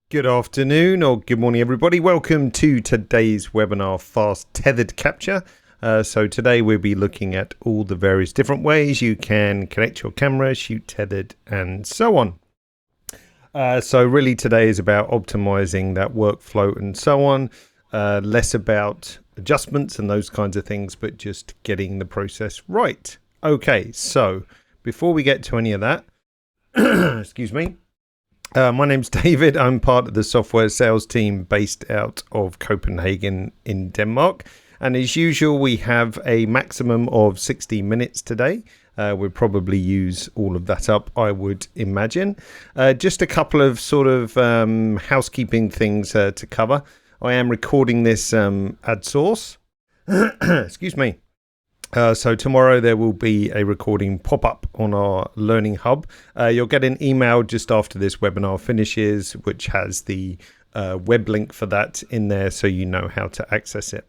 Good afternoon or good morning, everybody. Welcome to today's webinar, Fast Tethered Capture. So today we'll be looking at all the various different ways you can connect your camera, shoot tethered, and so on. So really today is about optimizing that workflow and so on. Less about adjustments and those kinds of things, but just getting the process right. Okay, so before we get to any of that, excuse me. My name's David. I'm part of the software sales team based out of Copenhagen in Denmark. And as usual, we have a maximum of 60 minutes today. We'll probably use all of that up, I would imagine. Just a couple of sort of housekeeping things to cover. I am recording this ad source. Excuse me. So tomorrow there will be a recording pop up on our Learning Hub. You'll get an email just after this webinar finishes, which has the web link for that in there so you know how to access it.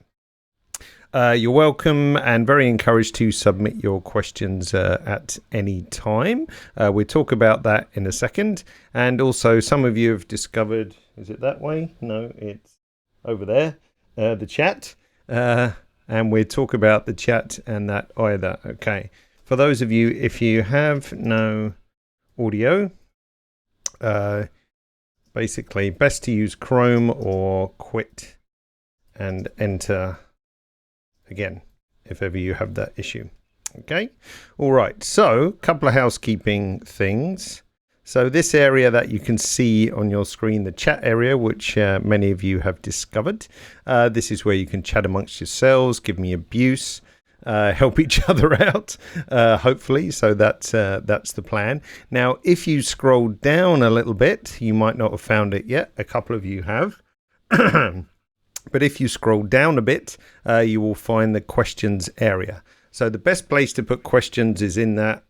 You're welcome and very encouraged to submit your questions at any time. We'll talk about that in a second. And also some of you have discovered, is it that way? No, it's over there, the chat. And we'll talk about the chat and that either. Okay. For those of you, if you have no audio, basically best to use Chrome or quit and enter again, if ever you have that issue. Okay. All right. So a couple of housekeeping things. So this area that you can see on your screen, the chat area, which many of you have discovered, this is where you can chat amongst yourselves, give me abuse, help each other out, hopefully. So that's the plan. Now, if you scroll down a little bit, you might not have found it yet. A couple of you have. But if you scroll down a bit, you will find the questions area. So the best place to put questions is in that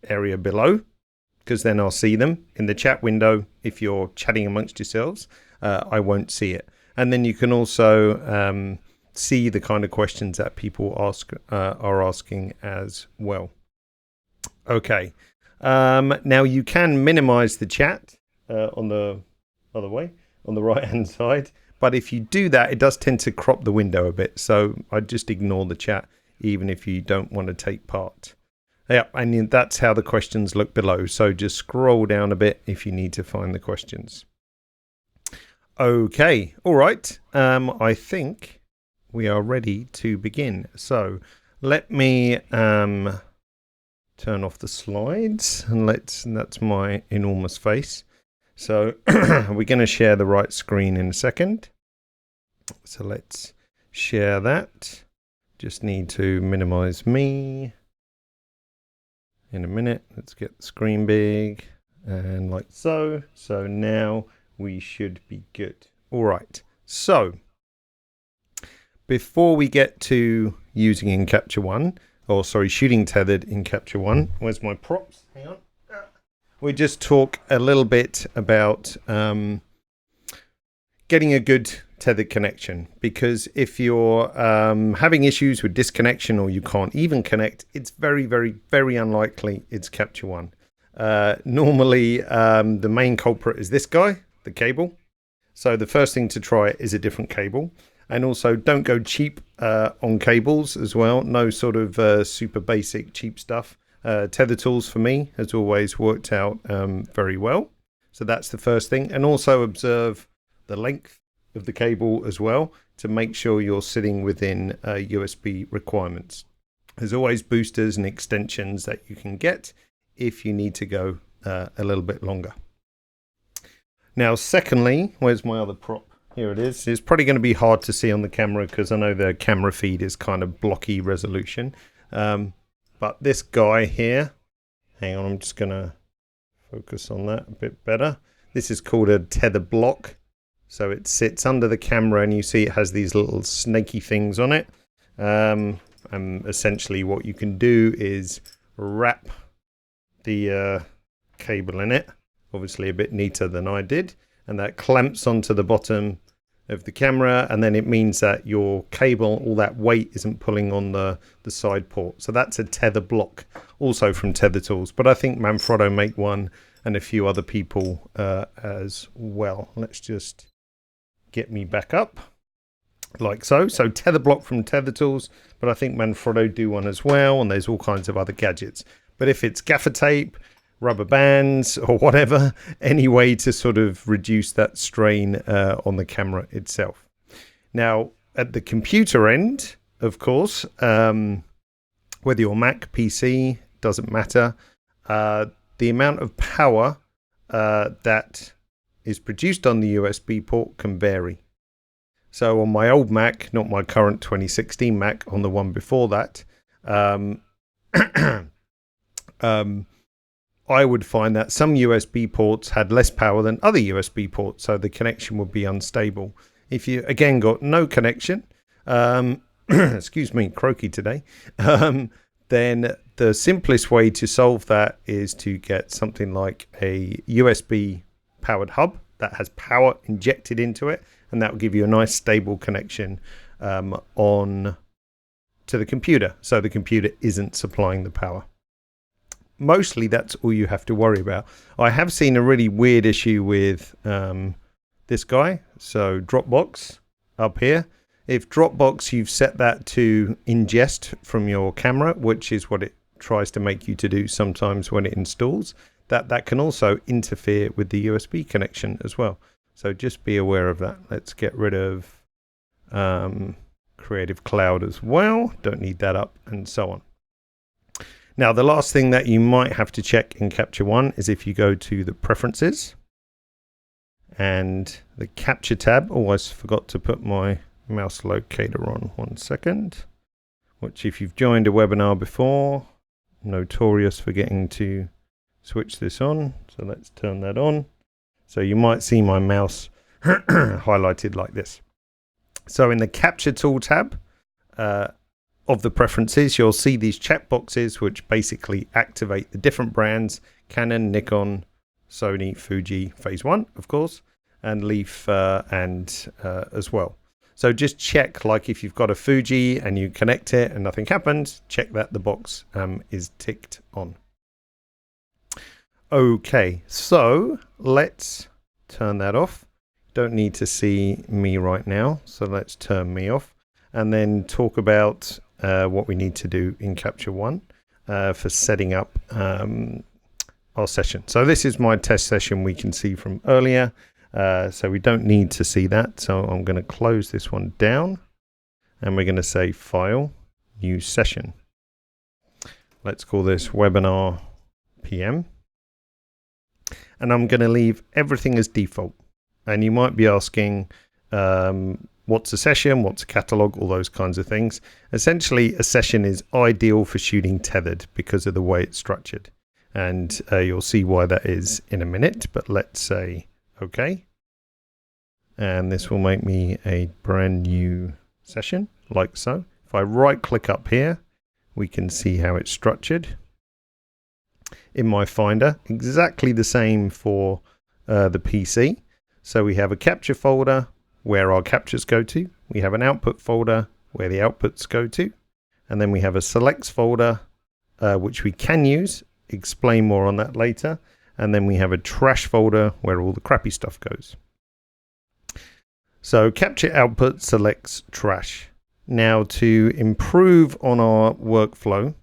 area below, because then I'll see them in the chat window. If you're chatting amongst yourselves, I won't see it. And then you can also see the kind of questions that people are asking as well. Okay. Now you can minimize the chat on the other way, on the right-hand side. But if you do that, it does tend to crop the window a bit. So I'd just ignore the chat, even if you don't want to take part. Yeah, and that's how the questions look below. So just scroll down a bit if you need to find the questions. Okay, all right. I think we are ready to begin. So let me turn off the slides and that's my enormous face. So we're going to share the right screen in a second. So let's share that. Just need to minimize me. In a minute, let's get the screen big and like so. So now we should be good. All right. So before we get to using in Capture One, or sorry, shooting tethered in Capture One, where's my props? Hang on. We just talk a little bit about getting a good tethered connection, because if you're having issues with disconnection or you can't even connect, it's very, very, very unlikely it's Capture One. Normally, the main culprit is this guy, the cable. So the first thing to try is a different cable. And also don't go cheap on cables as well. No sort of super basic cheap stuff. Tether Tools for me has always worked out very well. So that's the first thing. And also observe the length of the cable as well to make sure you're sitting within USB requirements. There's always boosters and extensions that you can get if you need to go a little bit longer. Now, secondly, where's my other prop? Here it is. It's probably going to be hard to see on the camera because I know the camera feed is kind of blocky resolution. But this guy here, hang on, I'm just going to focus on that a bit better. This is called a tether block. So it sits under the camera and you see it has these little snaky things on it. And essentially what you can do is wrap the cable in it, obviously a bit neater than I did. And that clamps onto the bottom of the camera, and then it means that your cable, all that weight isn't pulling on the side port. So that's a tether block, also from Tether Tools, but I think Manfrotto make one and a few other people as well. Let's just get me back up like so. So tether block from Tether Tools, but I think Manfrotto do one as well, and there's all kinds of other gadgets. But if it's gaffer tape, rubber bands or whatever, any way to sort of reduce that strain on the camera itself. Now at the computer end, of course, whether you're Mac, PC, doesn't matter, the amount of power that is produced on the USB port can vary. So on my old Mac, not my current 2016 Mac, on the one before that, I would find that some USB ports had less power than other USB ports, so the connection would be unstable. If you, again, got no connection, excuse me, croaky today, then the simplest way to solve that is to get something like a USB powered hub that has power injected into it, and that will give you a nice stable connection on to the computer, so the computer isn't supplying the power. Mostly that's all you have to worry about. I have seen a really weird issue with this guy. So Dropbox up here. If Dropbox, you've set that to ingest from your camera, which is what it tries to make you to do sometimes when it installs, that can also interfere with the USB connection as well. So just be aware of that. Let's get rid of Creative Cloud as well. Don't need that up, and so on. Now, the last thing that you might have to check in Capture One is if you go to the Preferences and the Capture tab. Oh, I forgot to put my mouse locator on. 1 second. Which, if you've joined a webinar before, notorious for getting to switch this on. So let's turn that on. So you might see my mouse highlighted like this. So in the Capture Tool tab, of the Preferences, you'll see these check boxes which basically activate the different brands: Canon, Nikon, Sony, Fuji, Phase 1, of course, and Leaf as well. So just check, like if you've got a Fuji and you connect it and nothing happens, check that the box is ticked on. Okay, so let's turn that off. Don't need to see me right now, so let's turn me off and then talk about what we need to do in Capture One for setting up our session. So this is my test session we can see from earlier, so we don't need to see that. So I'm going to close this one down and we're going to say File, New Session. Let's call this Webinar PM, and I'm going to leave everything as default. And you might be asking, what's a session? What's a catalog? All those kinds of things. Essentially, a session is ideal for shooting tethered because of the way it's structured. And you'll see why that is in a minute. But let's say OK. And this will make me a brand new session, like so. If I right click up here, we can see how it's structured in my Finder. Exactly the same for the PC. So we have a capture folder where our captures go to. We have an output folder where the outputs go to. And then we have a selects folder, which we can use. Explain more on that later. And then we have a trash folder where all the crappy stuff goes. So capture output selects trash. Now to improve on our workflow,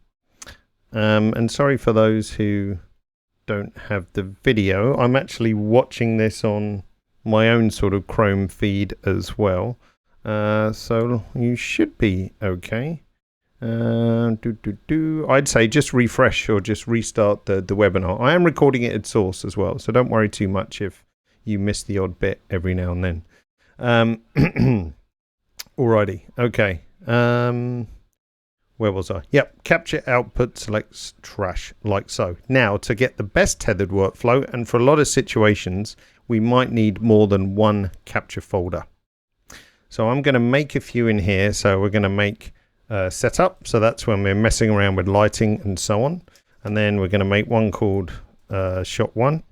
and sorry for those who don't have the video, I'm actually watching this on my own sort of Chrome feed as well, so you should be okay. I'd say just refresh or just restart the webinar. I am recording it at source as well, so don't worry too much if you miss the odd bit every now and then. Alrighty, okay. Where was I? Yep, capture output selects trash, like so. Now, to get the best tethered workflow, and for a lot of situations, we might need more than one capture folder. So I'm going to make a few in here. So we're going to make setup. So that's when we're messing around with lighting and so on. And then we're going to make one called shot 1.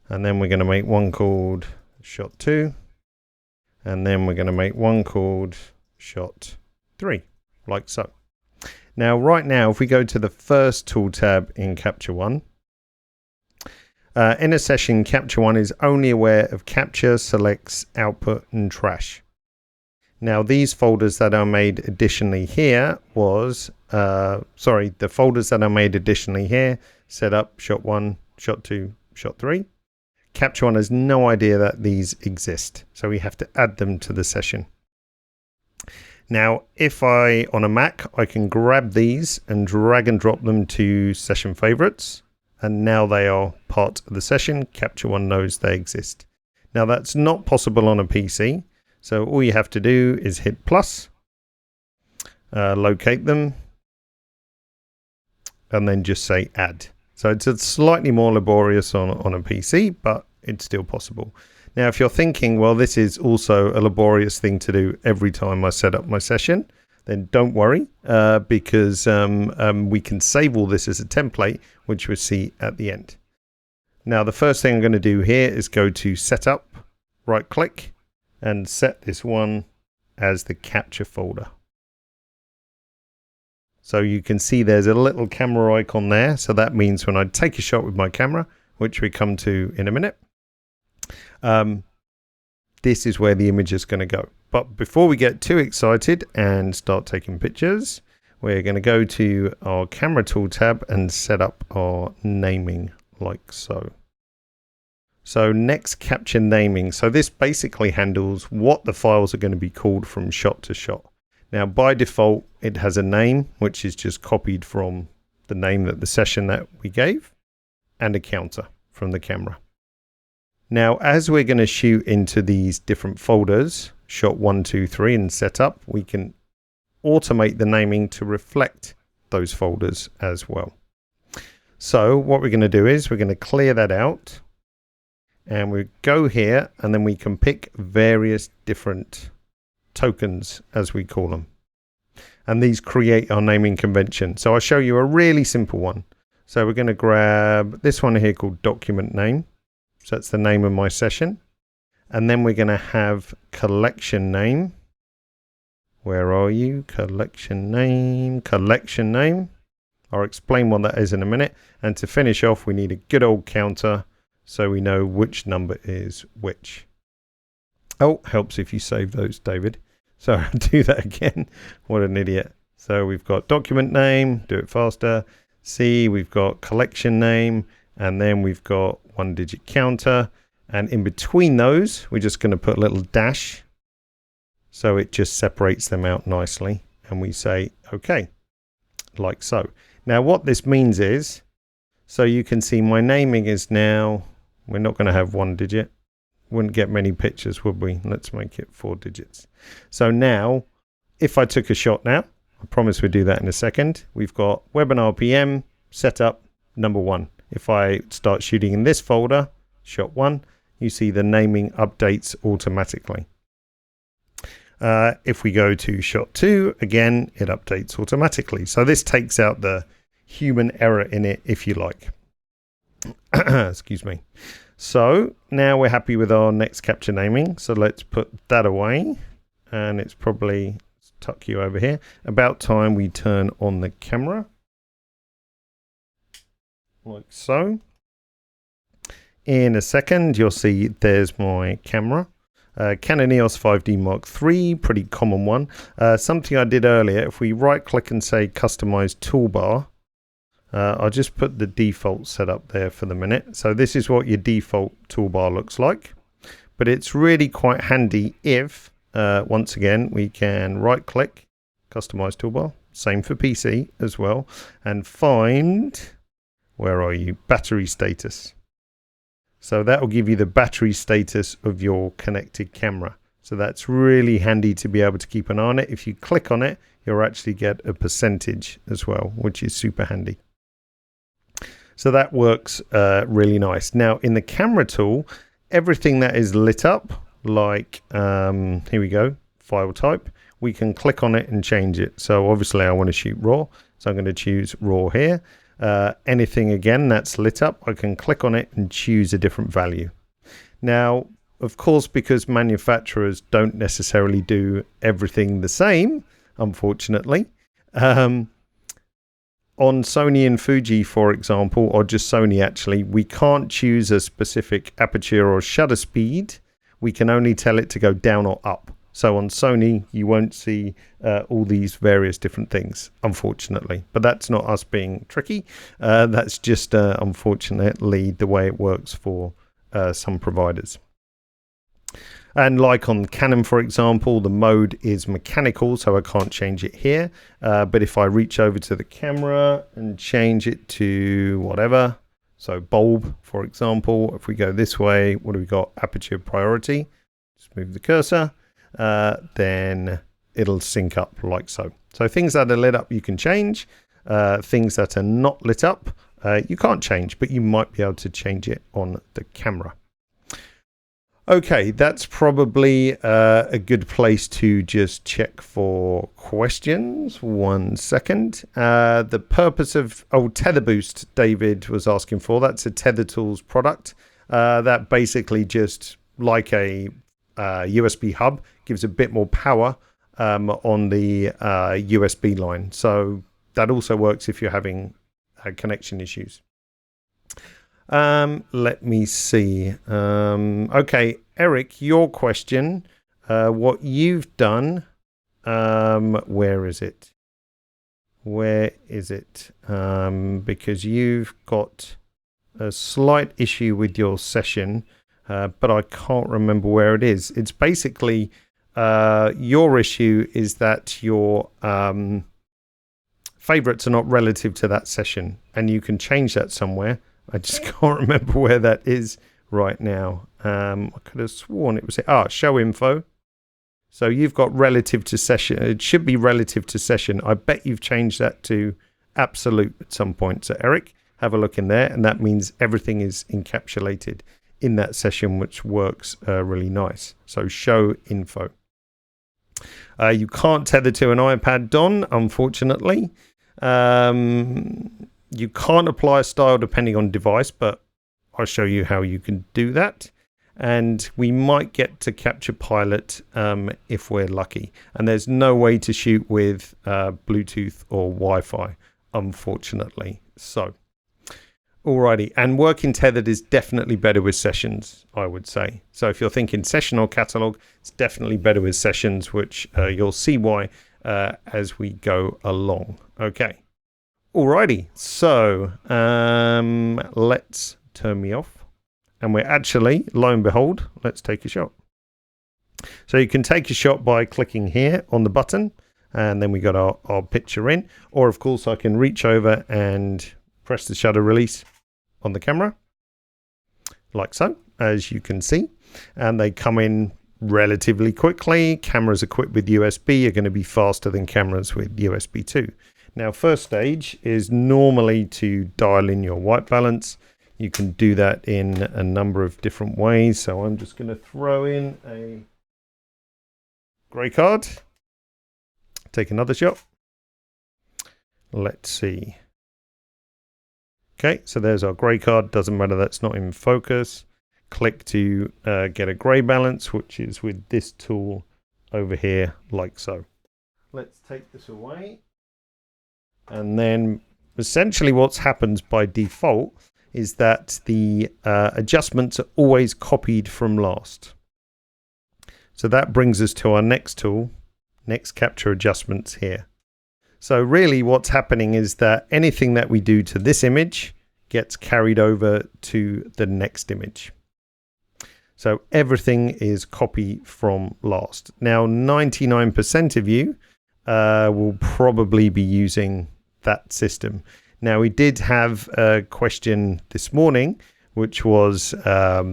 And then we're going to make one called shot 2. And then we're going to make one called shot 3, like so. Now, right now, if we go to the first tool tab in Capture One, in a session, Capture One is only aware of capture, selects, output, and trash. Now, these folders that are made additionally here the folders that are made additionally here, set up, shot 1, shot 2, shot 3. Capture One has no idea that these exist, so we have to add them to the session. Now, if on a Mac, I can grab these and drag and drop them to session favorites, and now they are part of the session. Capture One knows they exist. Now, that's not possible on a PC, so all you have to do is hit plus, locate them, and then just say add. So it's slightly more laborious on a PC, but it's still possible. Now, if you're thinking, well, this is also a laborious thing to do every time I set up my session, then don't worry, because we can save all this as a template, which we'll see at the end. Now, the first thing I'm going to do here is go to Setup, right-click, and set this one as the capture folder. So you can see there's a little camera icon there. So that means when I take a shot with my camera, which we come to in a minute, this is where the image is going to go. But before we get too excited and start taking pictures, we're going to go to our camera tool tab and set up our naming like so. So next, capture naming. So this basically handles what the files are going to be called from shot to shot. Now, by default, it has a name, which is just copied from the name that the session that we gave, and a counter from the camera. Now, as we're going to shoot into these different folders, shot 1, 2, 3, and set up, we can automate the naming to reflect those folders as well. So what we're going to do is we're going to clear that out, and we go here, and then we can pick various different tokens, as we call them, and these create our naming convention. So I'll show you a really simple one. So we're going to grab this one here called document name. So that's the name of my session. And then we're going to have collection name. Where are you? Collection name, collection name. I'll explain what that is in a minute. And to finish off, we need a good old counter so we know which number is which. Oh, helps if you save those, David. So I'll do that again. What an idiot. So we've got document name, do it faster. C, we've got collection name, and then we've got 1-digit counter. And in between those, we're just going to put a little dash. So it just separates them out nicely. And we say, okay, like so. Now what this means is, so you can see my naming is now, we're not going to have 1 digit. Wouldn't get many pictures, would we? Let's make it 4 digits. So now, if I took a shot now, I promise we'll do that in a second. We've got webinar PM, setup, number 1. If I start shooting in this folder, shot 1, you see the naming updates automatically. If we go to shot 2, again, it updates automatically. So this takes out the human error in it, if you like. Excuse me. So now we're happy with our next capture naming. So let's put that away. And it's probably, let's tuck you over here. About time we turn on the camera. Like so. In a second, you'll see there's my camera. Canon EOS 5D Mark III, pretty common one. Something I did earlier, if we right click and say customize toolbar, I'll just put the default setup there for the minute. So this is what your default toolbar looks like. But it's really quite handy if, once again, we can right click, customize toolbar, same for PC as well, and find, where are you, battery status. So that will give you the battery status of your connected camera. So that's really handy to be able to keep an eye on it. If you click on it, you'll actually get a percentage as well, which is super handy. So that works really nice. Now in the camera tool, everything that is lit up, like here we go, file type, we can click on it and change it. So obviously I want to shoot RAW, so I'm going to choose RAW here. Anything again that's lit up, I can click on it and choose a different value. Now of course, because manufacturers don't necessarily do everything the same, unfortunately. On Sony and Fuji, for example, or just Sony actually, we can't choose a specific aperture or shutter speed. We can only tell it to go down or up. So on Sony, you won't see all these various different things, unfortunately. But that's not us being tricky. That's just, unfortunately, the way it works for some providers. And like on Canon, for example, the mode is mechanical, so I can't change it here. But if I reach over to the camera and change it to whatever, so bulb, for example, if we go this way, what do we got? Aperture priority. Just move the cursor. Then it'll sync up like so. So things that are lit up, you can change. Things that are not lit up, you can't change, but you might be able to change it on the camera. Okay, that's probably a good place to just check for questions. 1 second. The purpose of Tether Boost, David was asking for. That's a Tether Tools product that basically just like a USB hub gives a bit more power on the USB line. So that also works if you're having connection issues. Let me see. Okay, Eric, your question. What you've done. Where is it? Where is it? Because you've got a slight issue with your session, but I can't remember where it is. It's basically your issue is that your favorites are not relative to that session, and you can change that somewhere. I just can't remember where that is right now. I could have sworn it was show info. So you've got relative to session. It should be relative to session. I bet you've changed that to absolute at some point. So Eric, have a look in there, and that means everything is encapsulated in that session, which works really nice. So show info. You can't tether to an iPad, Don, unfortunately. You can't apply a style depending on device, but I'll show you how you can do that. And we might get to Capture Pilot if we're lucky. And there's no way to shoot with Bluetooth or Wi-Fi, unfortunately. So, alrighty. And working tethered is definitely better with sessions, I would say. So if you're thinking session or catalog, it's definitely better with sessions, which you'll see why as we go along. Okay. Alrighty, so let's turn me off. And we're actually, lo and behold, let's take a shot. So you can take a shot by clicking here on the button, and then we got our picture in. Or of course I can reach over and press the shutter release on the camera, like so, as you can see. And they come in relatively quickly. Cameras equipped with USB are going to be faster than cameras with USB 2. Now, first stage is normally to dial in your white balance. You can do that in a number of different ways. So I'm just going to throw in a grey card. Take another shot. Let's see. Okay, so there's our grey card. Doesn't matter, that's not in focus. Click to get a grey balance, which is with this tool over here, like so. Let's take this away. And then essentially what's happens by default is that the adjustments are always copied from last. So that brings us to our next tool, next capture adjustments here. So really what's happening is that anything that we do to this image gets carried over to the next image. So everything is copy from last. Now 99% of you will probably be using that system. Now we did have a question this morning, which was what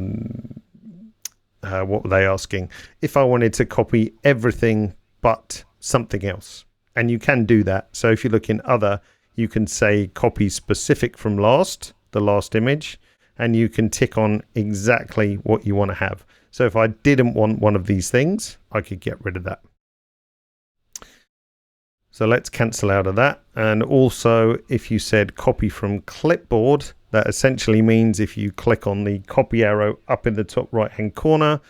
were they asking? If I wanted to copy everything but something else. And you can do that. So if you look in other, you can say copy specific from last, the last image, and you can tick on exactly what you want to have. So if I didn't want one of these things, I could get rid of that. So let's cancel out of that. And also, if you said copy from clipboard, that essentially means if you click on the copy arrow up in the top right hand corner,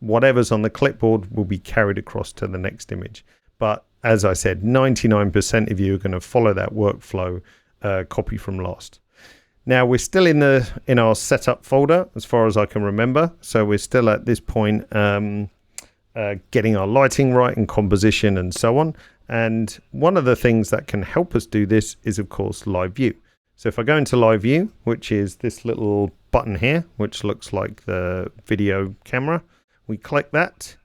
whatever's on the clipboard will be carried across to the next image. But as I said, 99% of you are going to follow that workflow, copy from last. Now we're still in our setup folder as far as I can remember. So we're still at this point getting our lighting right and composition and so on. And one of the things that can help us do this is, of course, live view. So if I go into live view, which is this little button here, which looks like the video camera, we click that.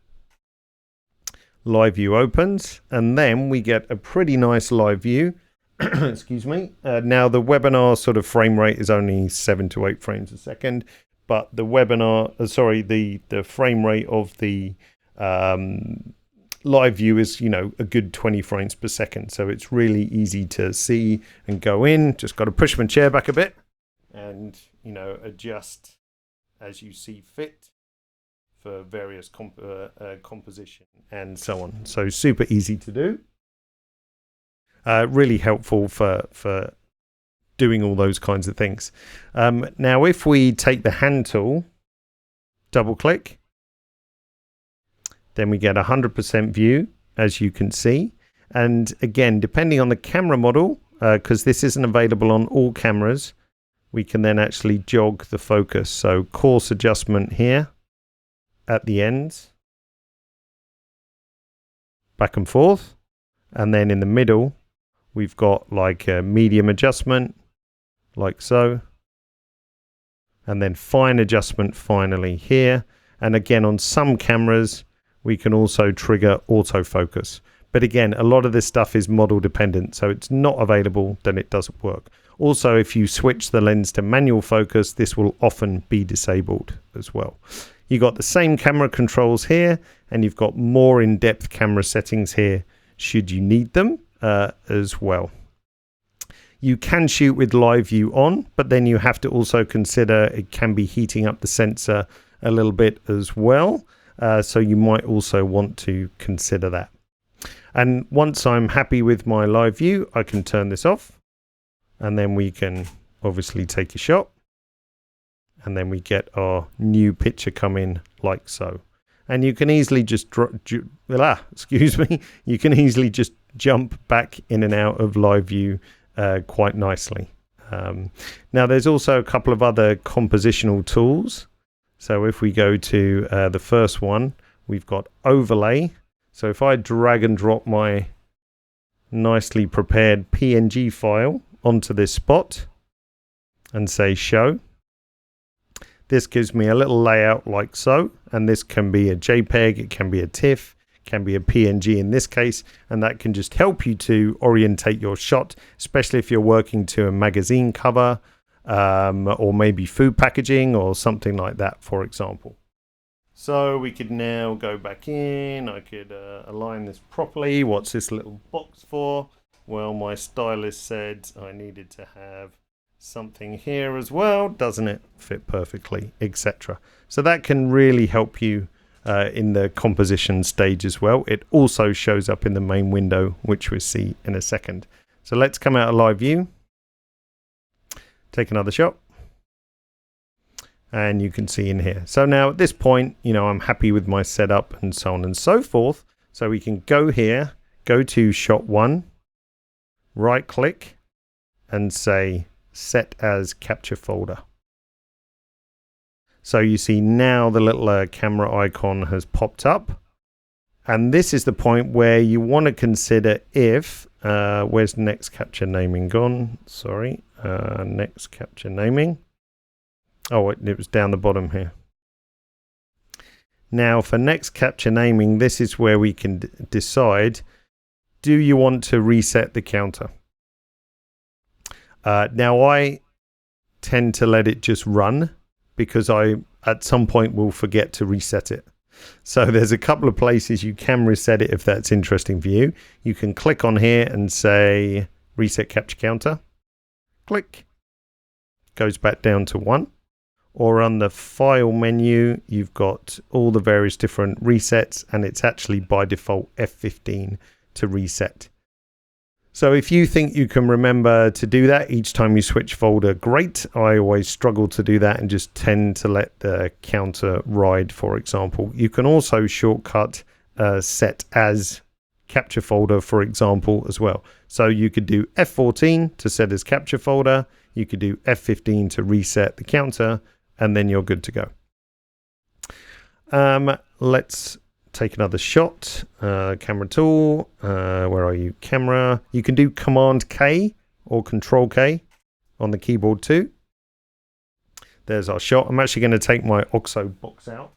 Live view opens, and then we get a pretty nice live view. Excuse me. Now the webinar sort of frame rate is only 7 to 8 frames a second, but the webinar, the frame rate of the live view is, a good 20 frames per second. So it's really easy to see and go in. Just got to push my chair back a bit and, adjust as you see fit for various composition and so on. So super easy to do. Really helpful for doing all those kinds of things. Now, if we take the hand tool, double click, then we get 100% view, as you can see. And again, depending on the camera model, because this isn't available on all cameras, we can then actually jog the focus. So coarse adjustment here at the ends, back and forth. And then in the middle, we've got like a medium adjustment, like so. And then fine adjustment finally here. And again, on some cameras, we can also trigger autofocus. But again, a lot of this stuff is model dependent, so it's not available, then it doesn't work. Also, if you switch the lens to manual focus, this will often be disabled as well. You've got the same camera controls here, and you've got more in-depth camera settings here, should you need them as well. You can shoot with live view on, but then you have to also consider it can be heating up the sensor a little bit as well. So you might also want to consider that. And once I'm happy with my live view, I can turn this off. And then we can obviously take a shot. And then we get our new picture come in like so. And you can easily just you can easily just jump back in and out of live view quite nicely. Now there's also a couple of other compositional tools. So if we go to the first one, we've got overlay. So if I drag and drop my nicely prepared PNG file onto this spot and say show, this gives me a little layout like so. And this can be a JPEG, it can be a TIFF, it can be a PNG in this case. And that can just help you to orientate your shot, especially if you're working to a magazine cover, or maybe food packaging or something like that, for example. So we could now go back in. I could align this properly. What's this little box for? Well, my stylist said I needed to have something here as well. Doesn't it fit perfectly, etc. So that can really help you in the composition stage as well. It also shows up in the main window, which we'll see in a second. So let's come out of live view. Take another shot. And you can see in here. So now at this point, I'm happy with my setup and so on and so forth. So we can go here, go to shot 1, right click and say set as capture folder. So you see now the little camera icon has popped up. And this is the point where you want to consider if, where's next capture naming gone? Sorry, next capture naming. Oh, it was down the bottom here. Now for next capture naming, this is where we can decide, do you want to reset the counter? Now I tend to let it just run because I at some point will forget to reset it. So there's a couple of places you can reset it if that's interesting for you. You can click on here and say reset capture counter. Click. Goes back down to 1. Or on the file menu, you've got all the various different resets, and it's actually by default F15 to reset. So if you think you can remember to do that each time you switch folder, great. I always struggle to do that and just tend to let the counter ride, for example. You can also shortcut set as capture folder, for example, as well. So you could do F14 to set as capture folder. You could do F15 to reset the counter, and then you're good to go. Let's take another shot. Camera tool. Where are you? Camera. You can do Command K or Control K on the keyboard too. There's our shot. I'm actually going to take my OXO box out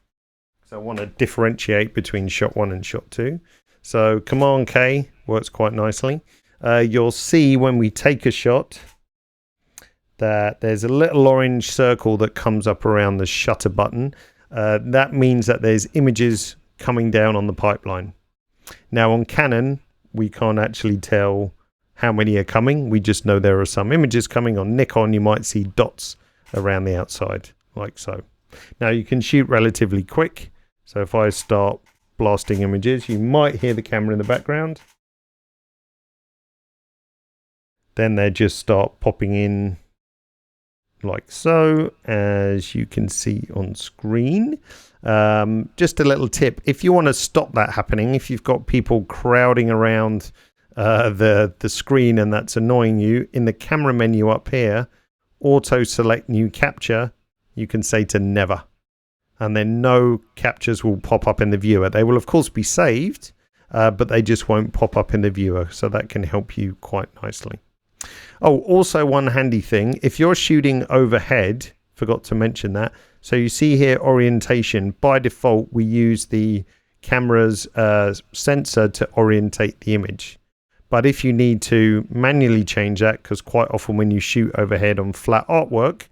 because I want to differentiate between shot 1 and shot 2. So Command K works quite nicely. You'll see when we take a shot that there's a little orange circle that comes up around the shutter button. That means that there's images coming down on the pipeline. Now on Canon, we can't actually tell how many are coming. We just know there are some images coming. On Nikon, you might see dots around the outside, like so. Now you can shoot relatively quick. So if I start blasting images, you might hear the camera in the background. Then they just start popping in like so, as you can see on screen. Just a little tip, if you want to stop that happening, if you've got people crowding around the screen and that's annoying you, in the camera menu up here, auto select new capture, you can say to never, and then no captures will pop up in the viewer. They will of course be saved, but they just won't pop up in the viewer, so that can help you quite nicely. Oh, also one handy thing, if you're shooting overhead, forgot to mention that. So you see here orientation. By default, we use the camera's sensor to orientate the image. But if you need to manually change that, because quite often when you shoot overhead on flat artwork,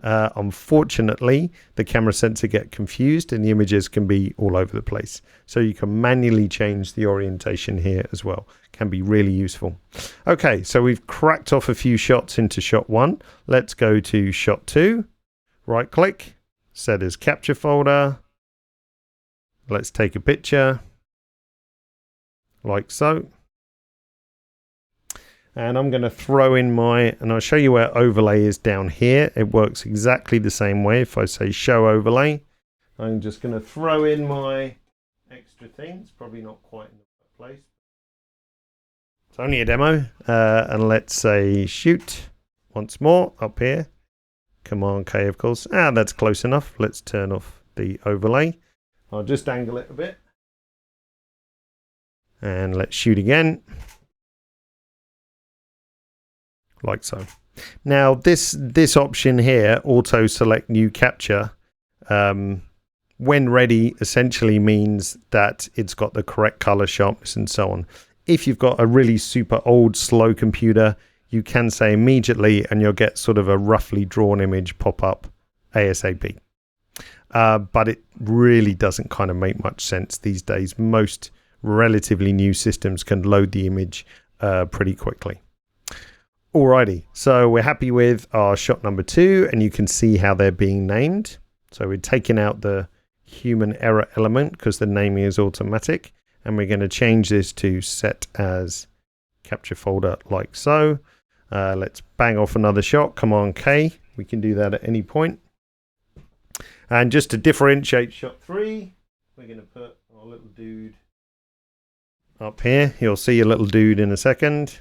unfortunately, the camera sensor get confused and the images can be all over the place. So you can manually change the orientation here as well. Can be really useful. Okay, so we've cracked off a few shots into shot 1. Let's go to shot 2. Right click, set as capture folder. Let's take a picture like so. And I'm going to throw in and I'll show you where overlay is down here. It works exactly the same way. If I say show overlay, I'm just going to throw in my extra things. Probably not quite in the right place. It's only a demo. And let's say shoot once more up here. Command K, of course. That's close enough. Let's turn off the overlay. I'll just angle it a bit. And let's shoot again. Like so. Now this option here, auto select new capture, when ready, essentially means that it's got the correct color, sharpness and so on. If you've got a really super old slow computer, you can say immediately and you'll get sort of a roughly drawn image pop up ASAP. But it really doesn't kind of make much sense these days. Most relatively new systems can load the image pretty quickly. Alrighty, so we're happy with our shot number 2 and you can see how they're being named. So we're taking out the human error element because the naming is automatic, and we're going to change this to set as capture folder like so. Let's bang off another shot, Command K. We can do that at any point. And just to differentiate shot 3, we're going to put our little dude up here. You'll see a little dude in a second.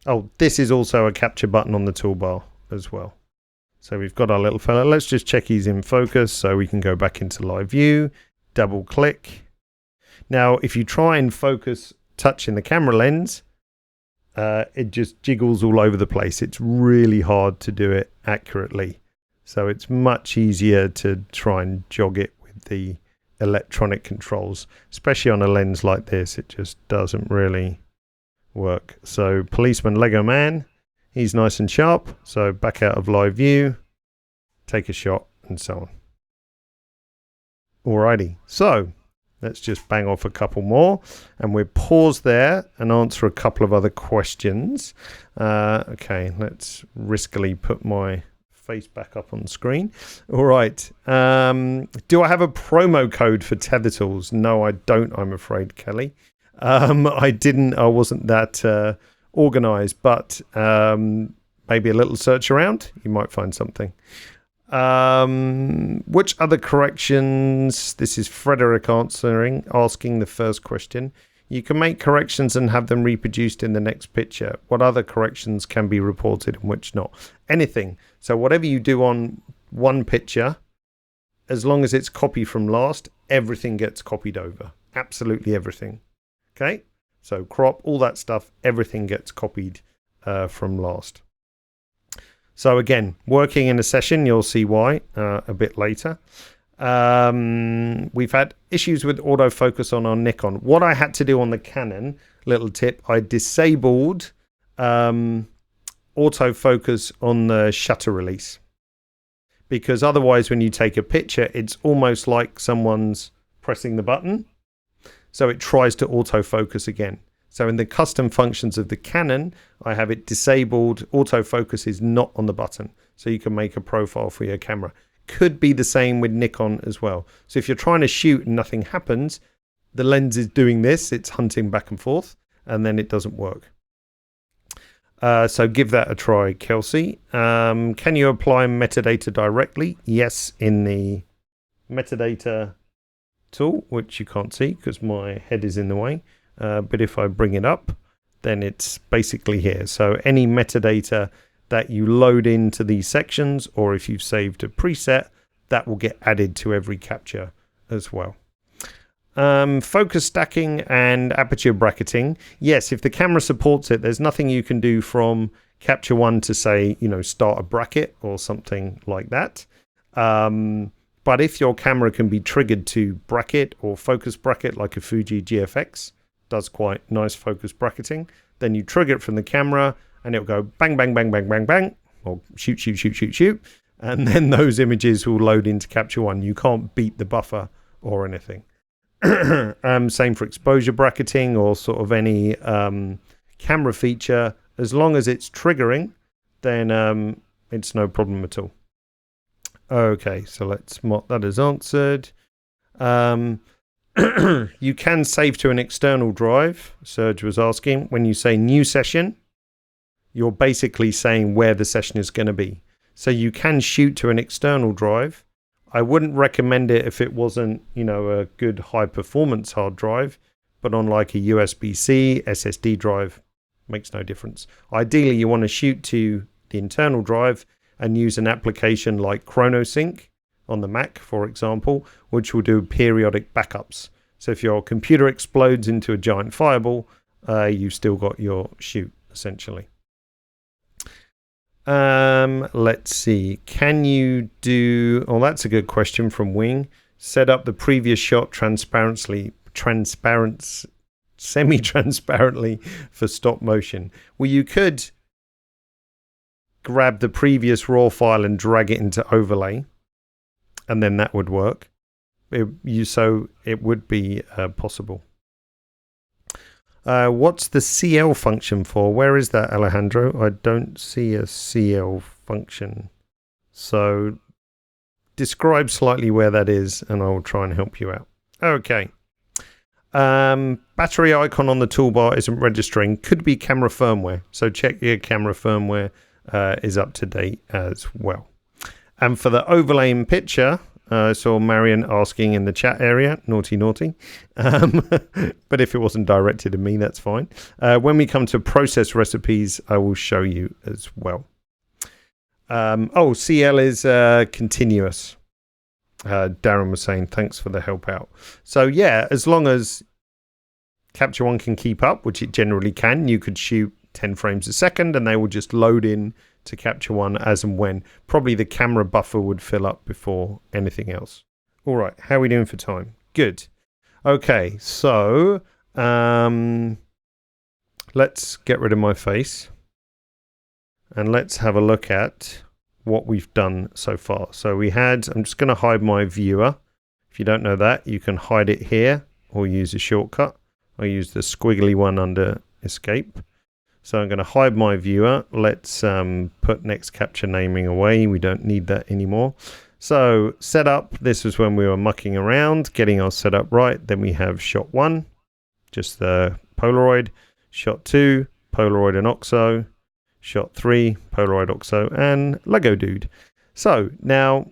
Oh, this is also a capture button on the toolbar as well. So we've got our little fella. Let's just check he's in focus so we can go back into live view, double click. Now, if you try and focus touching the camera lens, it just jiggles all over the place. It's really hard to do it accurately. So it's much easier to try and jog it with the electronic controls, especially on a lens like this. It just doesn't really work. So policeman Lego man, he's nice and sharp. So back out of live view, take a shot and so on. Alrighty, so let's just bang off a couple more and we'll pause there and answer a couple of other questions. Okay, let's riskily put my face back up on screen. All right, do I have a promo code for Tether Tools? No, I don't, I'm afraid, Kelly. I wasn't that organized, but maybe a little search around, you might find something. Which other corrections? This is Frederick asking the first question. You can make corrections and have them reproduced in the next picture. What other corrections can be reported and which not? Anything. So whatever you do on one picture, as long as it's copied from last, everything gets copied over. Absolutely everything. Okay? So crop, all that stuff, everything gets copied from last. So again, working in a session, you'll see why a bit later. We've had issues with autofocus on our Nikon. What I had to do on the Canon, little tip, I disabled autofocus on the shutter release. Because otherwise, when you take a picture, it's almost like someone's pressing the button. So it tries to autofocus again. So in the custom functions of the Canon, I have it disabled. Autofocus is not on the button. So you can make a profile for your camera. Could be the same with Nikon as well. So if you're trying to shoot and nothing happens, the lens is doing this. It's hunting back and forth, and then it doesn't work. So give that a try, Kelsey. Can you apply metadata directly? Yes, in the metadata tool, which you can't see because my head is in the way. But if I bring it up, then it's basically here. So any metadata that you load into these sections, or if you've saved a preset, that will get added to every capture as well. Focus stacking and aperture bracketing. Yes, if the camera supports it, there's nothing you can do from Capture One to say, start a bracket or something like that. But if your camera can be triggered to bracket or focus bracket, like a Fuji GFX does quite nice focus bracketing, then you trigger it from the camera and it'll go bang, bang, bang, bang, bang, bang, or shoot, shoot, shoot, shoot, shoot. And then those images will load into Capture One. You can't beat the buffer or anything. Same for exposure bracketing or sort of any camera feature. As long as it's triggering, then it's no problem at all. Okay, so let's mark that as answered. You can save to an external drive. Serge was asking. When you say new session, you're basically saying where the session is going to be. So you can shoot to an external drive. I wouldn't recommend it if it wasn't, a good high performance hard drive, but on like a USB-C SSD drive, makes no difference. Ideally, you want to shoot to the internal drive and use an application like ChronoSync on the Mac, for example, which will do periodic backups. So if your computer explodes into a giant fireball, you've still got your shoot, essentially. Let's see. Can you do... Oh, that's a good question from Wing. Set up the previous shot semi-transparently for stop motion. Well, you could grab the previous raw file and drag it into overlay, and then that would work. It would be possible. What's the CL function for? Where is that, Alejandro? I don't see a CL function. So describe slightly where that is and I'll try and help you out. Okay. Battery icon on the toolbar isn't registering. Could be camera firmware. So check your camera firmware is up to date as well. And for the overlaying picture, I saw Marion asking in the chat area, naughty. But if it wasn't directed at me, that's fine. When we come to process recipes, I will show you as well. CL is continuous. Darren was saying, thanks for the help out. So yeah, as long as Capture One can keep up, which it generally can, you could shoot 10 frames a second and they will just load in to Capture One as and when. Probably the camera buffer would fill up before anything else. All right, how are we doing for time? Good. Okay, so let's get rid of my face and let's have a look at what we've done so far. So I'm just going to hide my viewer. If you don't know that, you can hide it here or use a shortcut. I use the squiggly one under escape. So I'm going to hide my viewer. Let's put next capture naming away. We don't need that anymore. So setup, this was when we were mucking around, getting our setup right. Then we have shot 1, just the Polaroid. Shot 2, Polaroid and OXO, shot 3, Polaroid, OXO, and Lego Dude. So now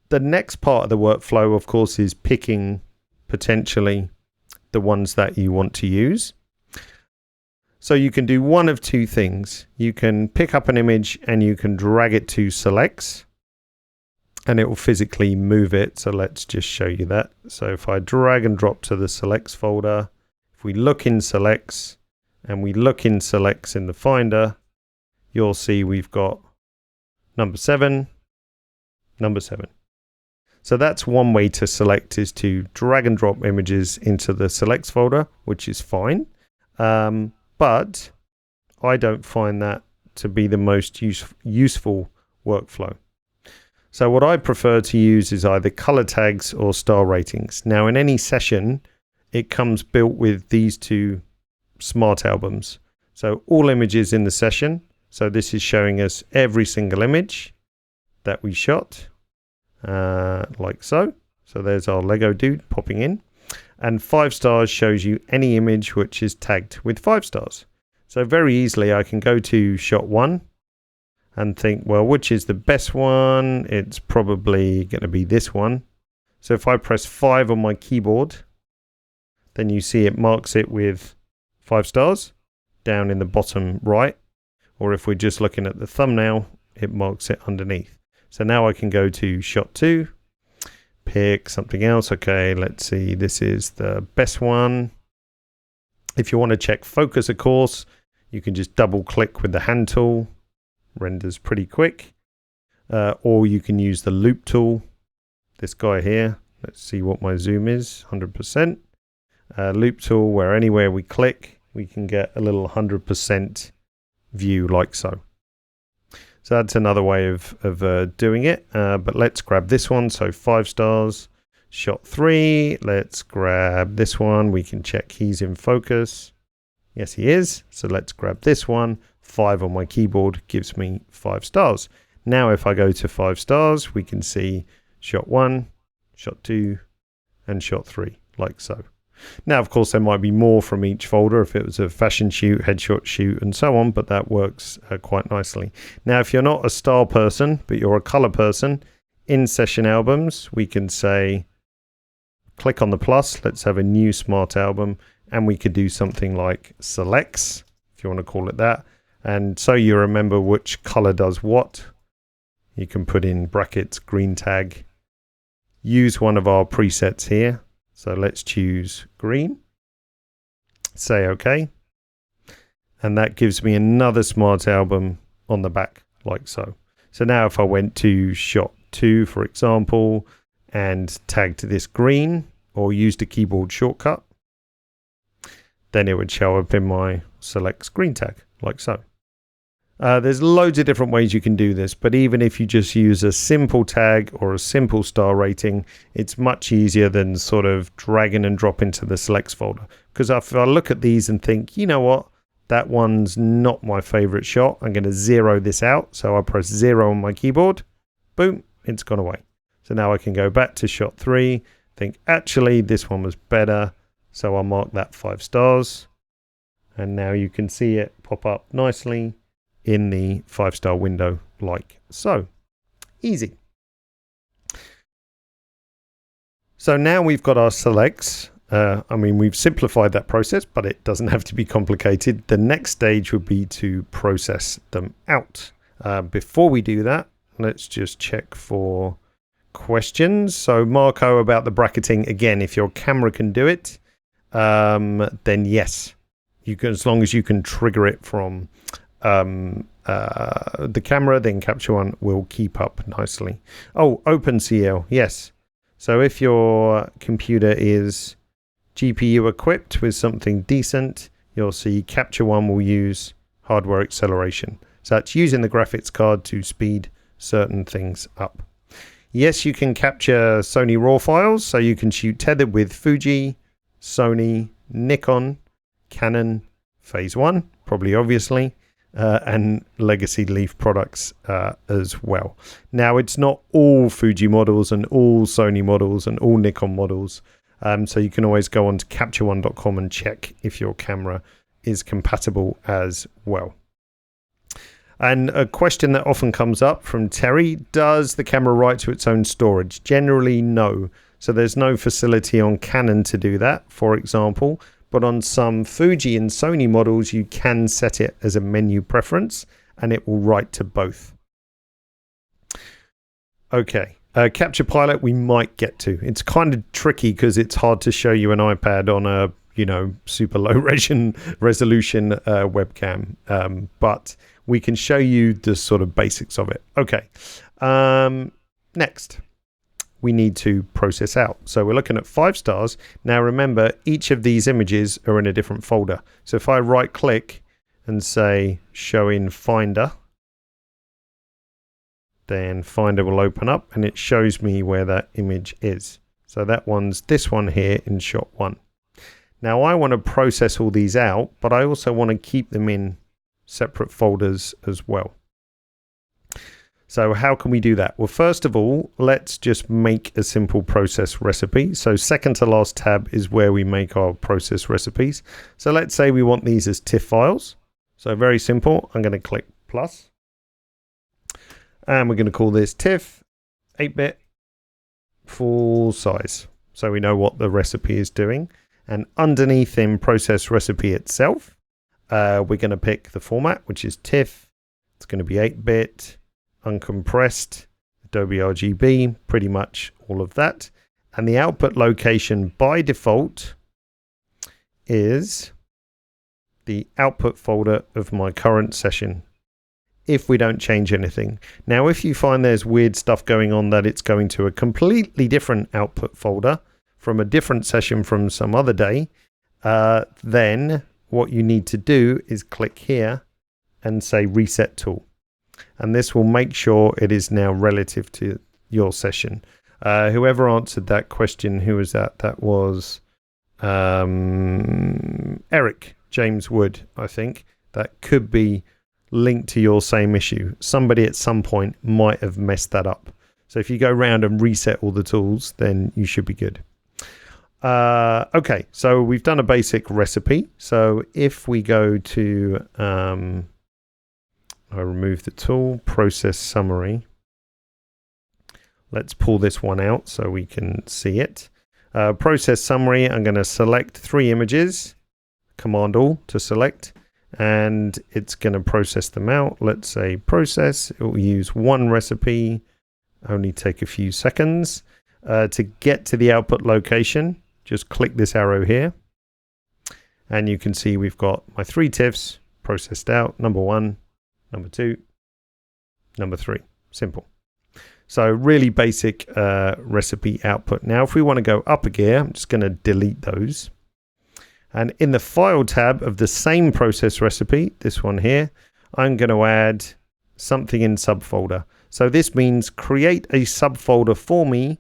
the next part of the workflow, of course, is picking potentially the ones that you want to use. So you can do one of two things. You can pick up an image and you can drag it to selects and it will physically move it. So let's just show you that. So if I drag and drop to the selects folder, if we look in selects and we look in selects in the Finder, you'll see we've got number 7, number 7. So that's one way to select, is to drag and drop images into the selects folder, which is fine. But I don't find that to be the most useful workflow. So what I prefer to use is either color tags or star ratings. Now in any session, it comes built with these two smart albums. So all images in the session. So this is showing us every single image that we shot, like so. So there's our Lego Dude popping in. And 5 stars shows you any image which is tagged with 5 stars. So very easily I can go to shot 1 and think, well, which is the best one? It's probably going to be this one. So if I press 5 on my keyboard, then you see it marks it with 5 stars down in the bottom right. Or if we're just looking at the thumbnail, it marks it underneath. So now I can go to shot 2. Pick something else. Okay, let's see. This is the best one. If you want to check focus, of course, you can just double click with the hand tool. Renders pretty quick. Or you can use the loop tool. This guy here. Let's see what my zoom is. 100%. Loop tool, where anywhere we click, we can get a little 100% view like so. So that's another way of doing it. But let's grab this one. So 5 stars, shot 3. Let's grab this one. We can check he's in focus. Yes, he is. So let's grab this one. 5 on my keyboard gives me 5 stars. Now if I go to 5 stars, we can see shot 1, shot 2, and shot 3, like so. Now, of course, there might be more from each folder if it was a fashion shoot, headshot shoot, and so on, but that works quite nicely. Now, if you're not a style person, but you're a color person, in session albums, we can say, click on the plus, let's have a new smart album, and we could do something like selects, if you want to call it that. And so you remember which color does what. You can put in brackets, green tag, use one of our presets here. So let's choose green, say OK, and that gives me another smart album on the back, like so. So now if I went to shot 2, for example, and tagged this green or used a keyboard shortcut, then it would show up in my selects green tag, like so. There's loads of different ways you can do this, but even if you just use a simple tag or a simple star rating, it's much easier than sort of dragging and drop into the selects folder. Because if I look at these and think, you know what, that one's not my favorite shot, I'm going to zero this out. So I press 0 on my keyboard, boom, it's gone away. So now I can go back to shot 3, think actually this one was better. So I'll mark that 5 stars. And now you can see it pop up nicely in the 5-star window, like so. Easy. So now we've got our selects. I mean, we've simplified that process, but it doesn't have to be complicated. The next stage would be to process them out. Before we do that, let's just check for questions. So Marco, about the bracketing, again, if your camera can do it, then yes, you can, as long as you can trigger it from the camera, then Capture One will keep up nicely. Oh, OpenCL, yes. So if your computer is GPU equipped with something decent, you'll see Capture One will use hardware acceleration. So that's using the graphics card to speed certain things up. Yes, you can capture Sony RAW files, so you can shoot tethered with Fuji, Sony, Nikon, Canon, Phase One, probably obviously, and Legacy Leaf products as well. Now, it's not all Fuji models and all Sony models and all Nikon models, so you can always go on to CaptureOne.com and check if your camera is compatible as well. And a question that often comes up from Terry, does the camera write to its own storage? Generally, no. So there's no facility on Canon to do that, for example. But on some Fuji and Sony models, you can set it as a menu preference, and it will write to both. Okay, Capture Pilot we might get to. It's kind of tricky because it's hard to show you an iPad on a super low resolution webcam, but we can show you the sort of basics of it. Okay, next we need to process out. So we're looking at 5 stars. Now remember, each of these images are in a different folder. So if I right click and say show in Finder, then Finder will open up and it shows me where that image is. So that one's this one here in shot 1. Now I want to process all these out, but I also want to keep them in separate folders as well. So how can we do that? Well, first of all, let's just make a simple process recipe. So second to last tab is where we make our process recipes. So let's say we want these as TIFF files. So very simple. I'm going to click plus. And we're going to call this TIFF 8-bit full size. So we know what the recipe is doing. And underneath in process recipe itself, we're going to pick the format, which is TIFF. It's going to be 8-bit, uncompressed, Adobe RGB, pretty much all of that. And the output location by default is the output folder of my current session, if we don't change anything. Now, if you find there's weird stuff going on, that it's going to a completely different output folder from a different session from some other day, then what you need to do is click here and say reset tool. And this will make sure it is now relative to your session. Whoever answered that question, who was that? That was Eric James Wood, I think. That could be linked to your same issue. Somebody at some point might have messed that up. So if you go around and reset all the tools, then you should be good. Okay, so we've done a basic recipe. So if we go to, I remove the tool, process summary. Let's pull this one out so we can see it. Process summary, I'm going to select 3 images, Command-All to select, and it's going to process them out. Let's say process, it will use 1 recipe, only take a few seconds. To get to the output location, just click this arrow here, and you can see we've got my 3 TIFFs processed out, number 1, number 2, number 3. Simple. So really basic recipe output. Now, if we want to go up a gear, I'm just going to delete those. And in the File tab of the same process recipe, this one here, I'm going to add something in subfolder. So this means create a subfolder for me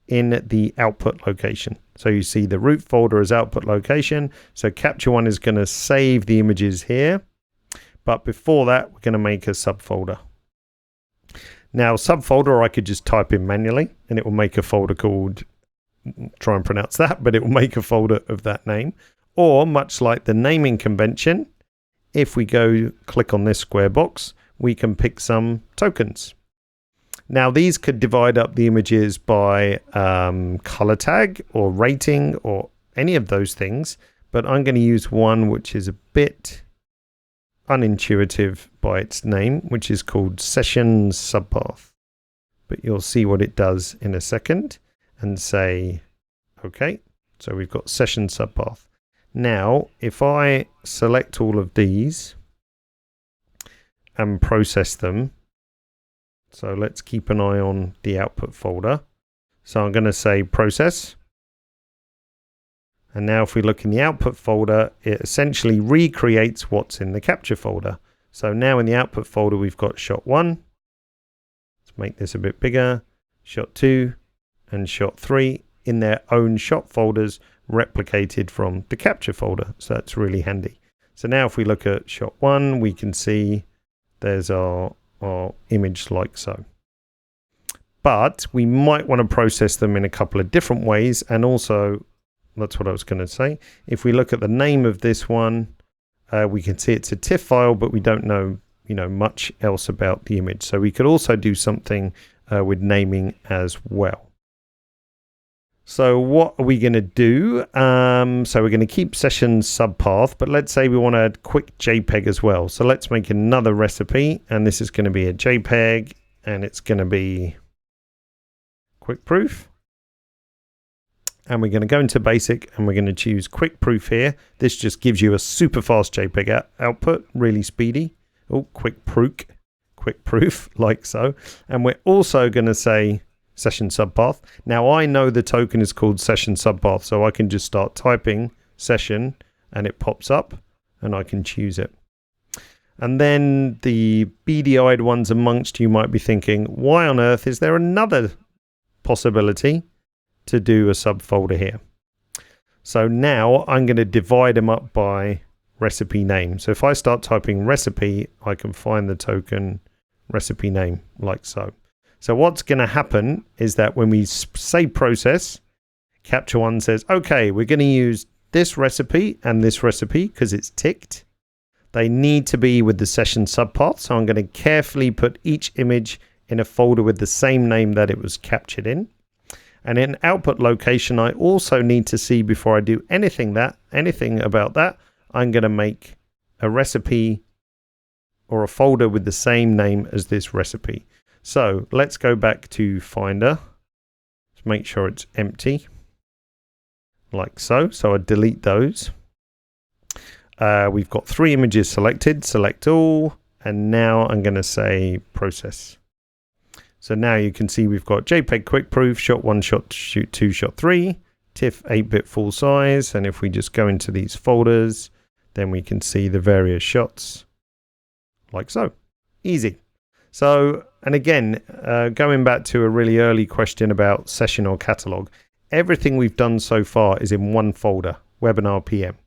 in the output location. So you see the root folder as output location. So Capture One is going to save the images here. But before that, we're going to make a subfolder. Now, subfolder, I could just type in manually and it will make a folder called, try and pronounce that, but it will make a folder of that name. Or much like the naming convention, if we go click on this square box, we can pick some tokens. Now, these could divide up the images by color tag or rating or any of those things, but I'm going to use one which is a bit unintuitive by its name, which is called session subpath. But you'll see what it does in a second and say, okay, so we've got session subpath. Now, if I select all of these and process them, so let's keep an eye on the output folder. So I'm going to say process. And now if we look in the output folder, it essentially recreates what's in the capture folder. So now in the output folder, we've got shot 1. Let's make this a bit bigger. Shot 2 and shot 3 in their own shot folders replicated from the capture folder. So that's really handy. So now if we look at shot 1, we can see there's our image like so. But we might want to process them in a couple of different ways. And also, that's what I was going to say. If we look at the name of this one, we can see it's a TIFF file, but we don't know, much else about the image. So we could also do something with naming as well. So what are we going to do? So we're going to keep session subpath, but let's say we want to add quick JPEG as well. So let's make another recipe, and this is going to be a JPEG, and it's going to be quick proof. And we're going to go into basic, and we're going to choose quick proof here. This just gives you a super fast JPEG output, really speedy. Oh, quick proof, like so. And we're also going to say session subpath. Now I know the token is called session subpath, so I can just start typing session and it pops up and I can choose it. And then the beady-eyed ones amongst you might be thinking, why on earth is there another possibility to do a subfolder here? So now I'm going to divide them up by recipe name. So if I start typing recipe, I can find the token recipe name like so. So what's going to happen is that when we say process, Capture One says, okay, we're going to use this recipe and this recipe because it's ticked. They need to be with the session subpath. So I'm going to carefully put each image in a folder with the same name that it was captured in. And in output location, I also need to see before I do anything about that, I'm going to make a recipe or a folder with the same name as this recipe. So let's go back to Finder. Let's make sure it's empty, like so. So I delete those. We've got 3 images selected. Select all, and now I'm going to say process. So now you can see we've got JPEG quick proof, shot 1, shot 2, shot 3, TIFF 8-bit full size, and if we just go into these folders, then we can see the various shots, like so. Easy. So, and again, going back to a really early question about session or catalog, everything we've done so far is in one folder, Webinar PM.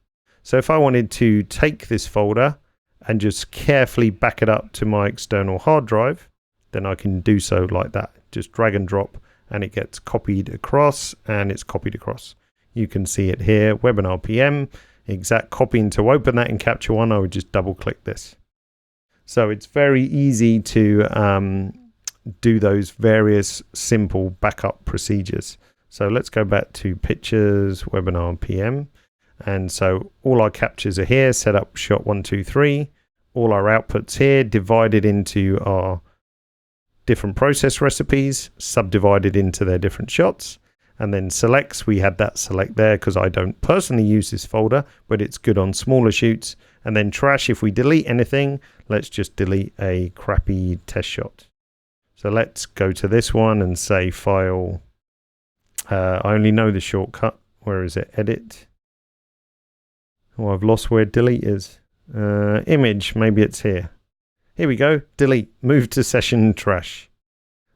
So if I wanted to take this folder and just carefully back it up to my external hard drive, then I can do so like that. Just drag and drop, and it gets copied across, and it's copied across. You can see it here, Webinar PM, exact copying. To open that in Capture One, I would just double click this. So it's very easy to do those various simple backup procedures. So let's go back to Pictures, Webinar PM. And so all our captures are here, set up shot 1, 2, 3. All our outputs here, divided into our different process recipes, subdivided into their different shots. And then selects, we had that select there because I don't personally use this folder, but it's good on smaller shoots. And then trash, if we delete anything, let's just delete a crappy test shot. So let's go to this one and say file. I only know the shortcut. Where is it? Edit. Oh, I've lost where delete is. Image, maybe it's here. Here we go. Delete. Move to session trash.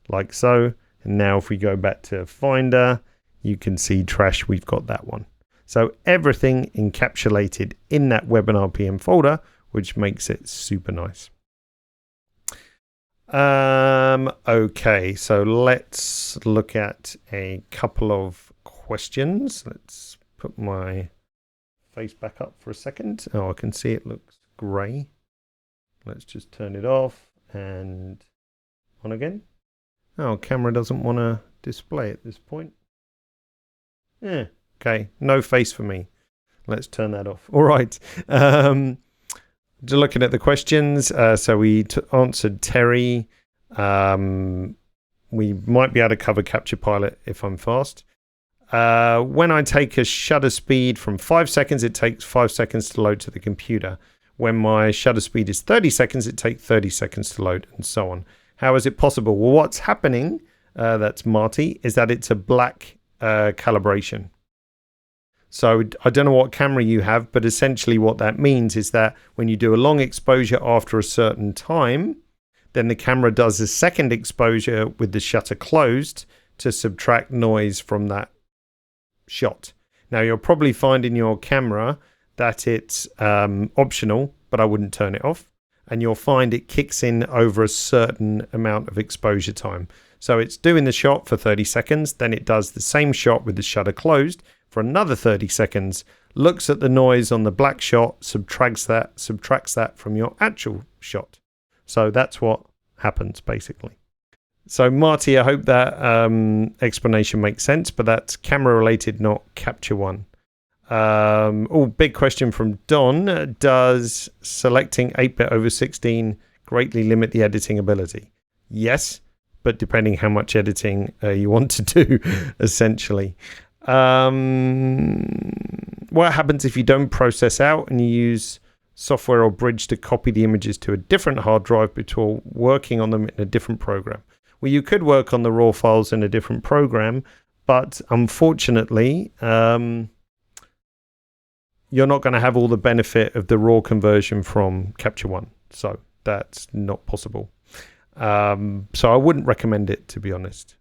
Like so. And now if we go back to Finder, you can see trash. We've got that one. So everything encapsulated in that Webinar PM folder, which makes it super nice. Okay, so let's look at a couple of questions. Let's put my face back up for a second. Oh, I can see it looks grey. Let's just turn it off and on again. Oh, camera doesn't want to display at this point. Yeah, okay, no face for me. Let's turn that off. All right. Just looking at the questions. So we answered Terry. We might be able to cover Capture Pilot if I'm fast. When I take a shutter speed from 5 seconds, it takes 5 seconds to load to the computer. When my shutter speed is 30 seconds, it takes 30 seconds to load, and so on. How is it possible? Well, what's happening, that's Marty, is that it's a black calibration. So I don't know what camera you have, but essentially what that means is that when you do a long exposure after a certain time, then the camera does a second exposure with the shutter closed to subtract noise from that shot. Now you'll probably find in your camera that it's optional, but I wouldn't turn it off. And you'll find it kicks in over a certain amount of exposure time. So it's doing the shot for 30 seconds, then it does the same shot with the shutter closed for another 30 seconds, looks at the noise on the black shot, subtracts that from your actual shot. So that's what happens basically. So Marty, I hope that explanation makes sense, but that's camera related, not Capture One. Big question from Don. Does selecting 8-bit over 16 greatly limit the editing ability? Yes, but depending how much editing you want to do, essentially. What happens if you don't process out and you use software or Bridge to copy the images to a different hard drive before working on them in a different program? Well, you could work on the raw files in a different program, but unfortunately, you're not going to have all the benefit of the raw conversion from Capture One. So that's not possible. So I wouldn't recommend it, to be honest.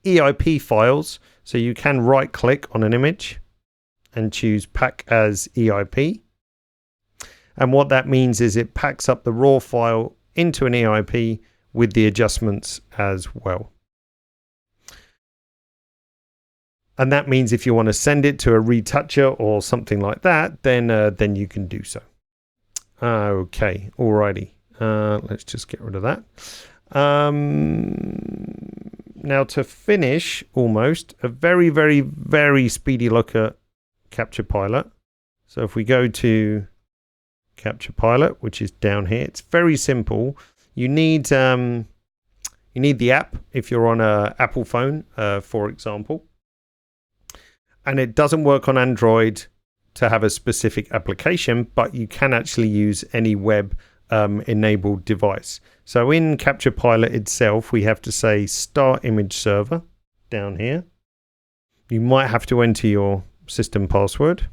EIP files. So you can right click on an image and choose pack as EIP. And what that means is it packs up the raw file into an EIP with the adjustments as well. And that means if you want to send it to a retoucher or something like that, then you can do so. Okay, alrighty. Let's just get rid of that. Now to finish, almost, a very, very, very speedy look at Capture Pilot. So if we go to Capture Pilot, which is down here, it's very simple. You need the app if you're on an Apple phone, for example. And it doesn't work on Android to have a specific application, but you can actually use any web enabled device. So in Capture Pilot itself, we have to say Start Image Server down here. You might have to enter your system password.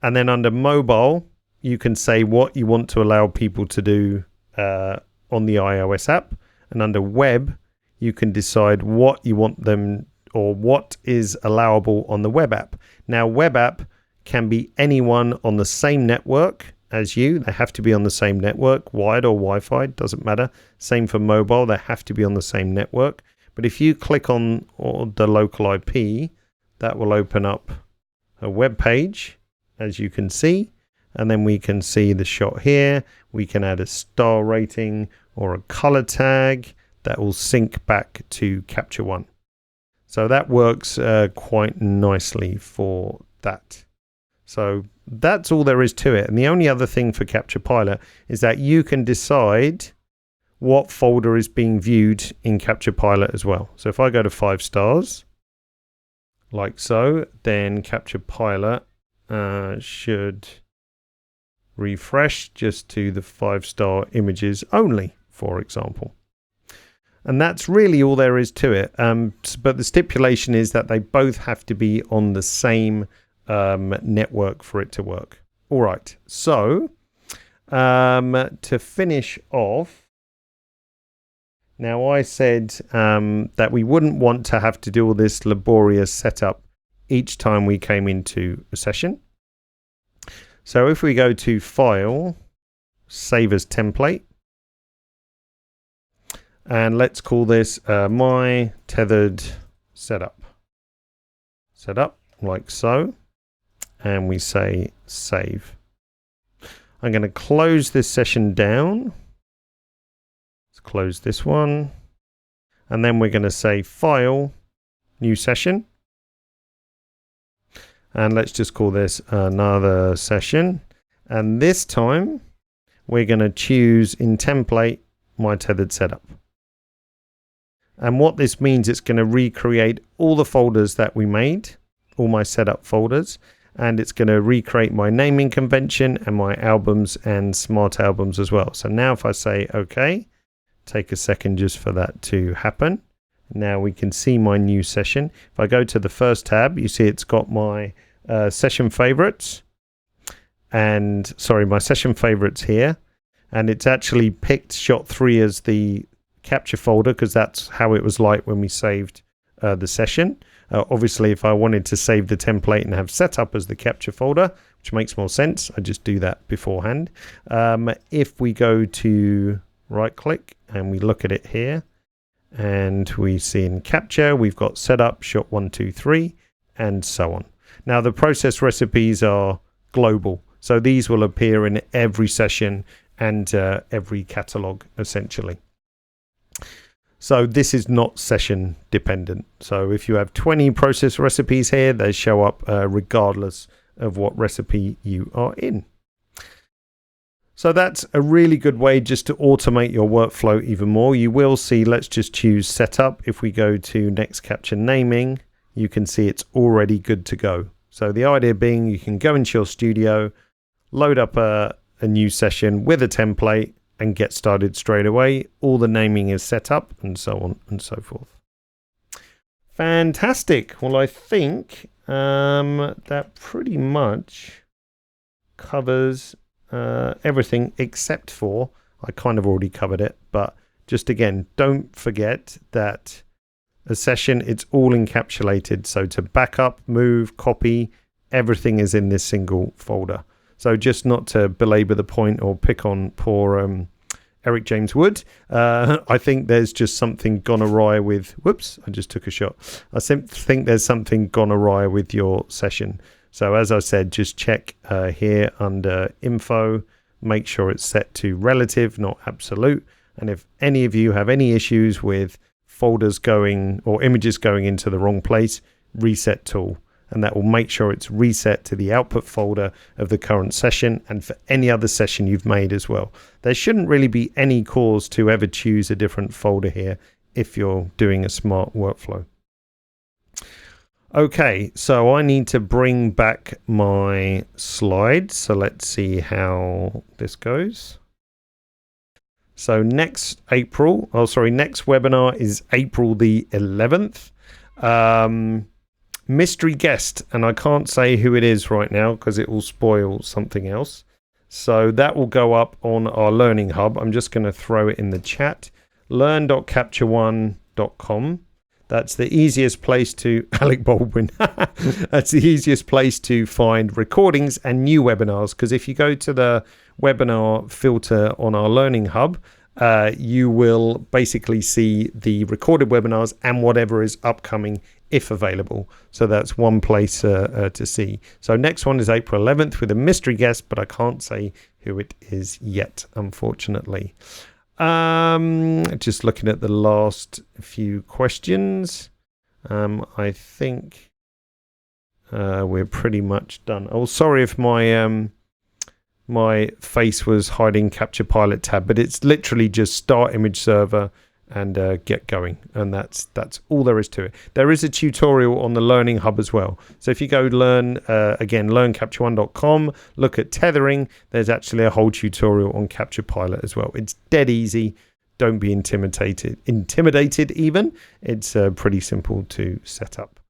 And then under mobile, you can say what you want to allow people to do on the iOS app. And under web, you can decide what you want them or what is allowable on the web app. Now, web app can be anyone on the same network as you. They have to be on the same network, wired or Wi-Fi, doesn't matter. Same for mobile, they have to be on the same network. But if you click on the local IP, that will open up a web page, as you can see. And then we can see the shot here. We can add a star rating or a color tag that will sync back to Capture One. So that works quite nicely for that. So that's all there is to it. And the only other thing for Capture Pilot is that you can decide what folder is being viewed in Capture Pilot as well. So if I go to 5 stars, like so, then Capture Pilot should refresh just to the 5-star images only, for example. And that's really all there is to it. But the stipulation is that they both have to be on the same network for it to work. All right. So to finish off, now I said that we wouldn't want to have to do all this laborious setup each time we came into a session. So if we go to File, Save as Template, and let's call this My Tethered Setup. Setup, like so. And we say Save. I'm going to close this session down. Let's close this one. And then we're going to say File, New Session. And let's just call this another session. And this time, we're going to choose in Template, My Tethered Setup. And what this means, it's going to recreate all the folders that we made, all my setup folders, and it's going to recreate my naming convention and my albums and smart albums as well. So now if I say OK, take a second just for that to happen. Now we can see my new session. If I go to the first tab, you see it's got my session favorites and my session favorites here. And it's actually picked shot 3 as the capture folder because that's how it was like when we saved the session. Obviously, if I wanted to save the template and have setup as the capture folder, which makes more sense, I just do that beforehand. If we go to right click and we look at it here and we see in capture, we've got setup, shot 1, 2, 3, and so on. Now, the process recipes are global, so these will appear in every session and every catalog, essentially. So this is not session dependent. So if you have 20 process recipes here, they show up regardless of what recipe you are in. So that's a really good way just to automate your workflow even more. You will see, let's just choose setup. If we go to next capture naming, you can see it's already good to go. So the idea being you can go into your studio, load up a new session with a template and get started straight away. All the naming is set up and so on and so forth. Fantastic. Well, I think that pretty much covers everything except for, I kind of already covered it, but just again, don't forget that a session, it's all encapsulated. So to backup, move, copy, everything is in this single folder. So just not to belabor the point or pick on poor Eric James Wood, I think there's just something gone awry with, whoops, I just took a shot. I think there's something gone awry with your session. So as I said, just check here under info, make sure it's set to relative, not absolute. And if any of you have any issues with folders going or images going into the wrong place, reset tool. And that will make sure it's reset to the output folder of the current session and for any other session you've made as well. There shouldn't really be any cause to ever choose a different folder here if you're doing a smart workflow. Okay, so I need to bring back my slides. So let's see how this goes. So next webinar is April the 11th. Mystery guest, and I can't say who it is right now because it will spoil something else. So that will go up on our Learning Hub. I'm just going to throw it in the chat. learn.capture1.com. That's the easiest place to, Alec Baldwin, that's the easiest place to find recordings and new webinars. Because if you go to the webinar filter on our Learning Hub, you will basically see the recorded webinars and whatever is upcoming if available. So that's one place to see. So next one is April 11th with a mystery guest, but I can't say who it is yet, unfortunately. Just looking at the last few questions. I think we're pretty much done. Oh, sorry if my my face was hiding Capture Pilot tab, but it's literally just start image server and get going, and that's all there is to it. There is a tutorial on the Learning Hub as well. So if you go learn again, learncapture1.com, look at tethering, there's actually a whole tutorial on Capture Pilot as well. It's dead easy. Don't be intimidated even. It's pretty simple to set up.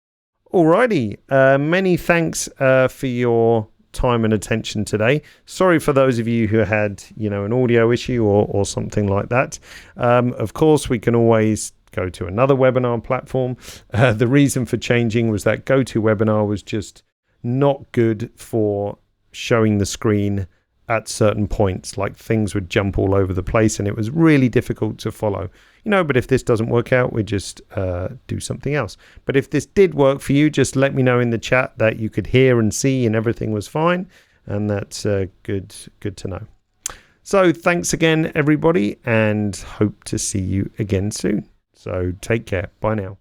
Alrighty, many thanks for your time and attention today. Sorry for those of you who had, an audio issue or something like that. Of course, we can always go to another webinar platform. The reason for changing was that GoToWebinar was just not good for showing the screen at certain points. Like things would jump all over the place and it was really difficult to follow. But if this doesn't work out, we just do something else. But if this did work for you, just let me know in the chat that you could hear and see and everything was fine. And that's good to know. So thanks again, everybody, and hope to see you again soon. So take care. Bye now.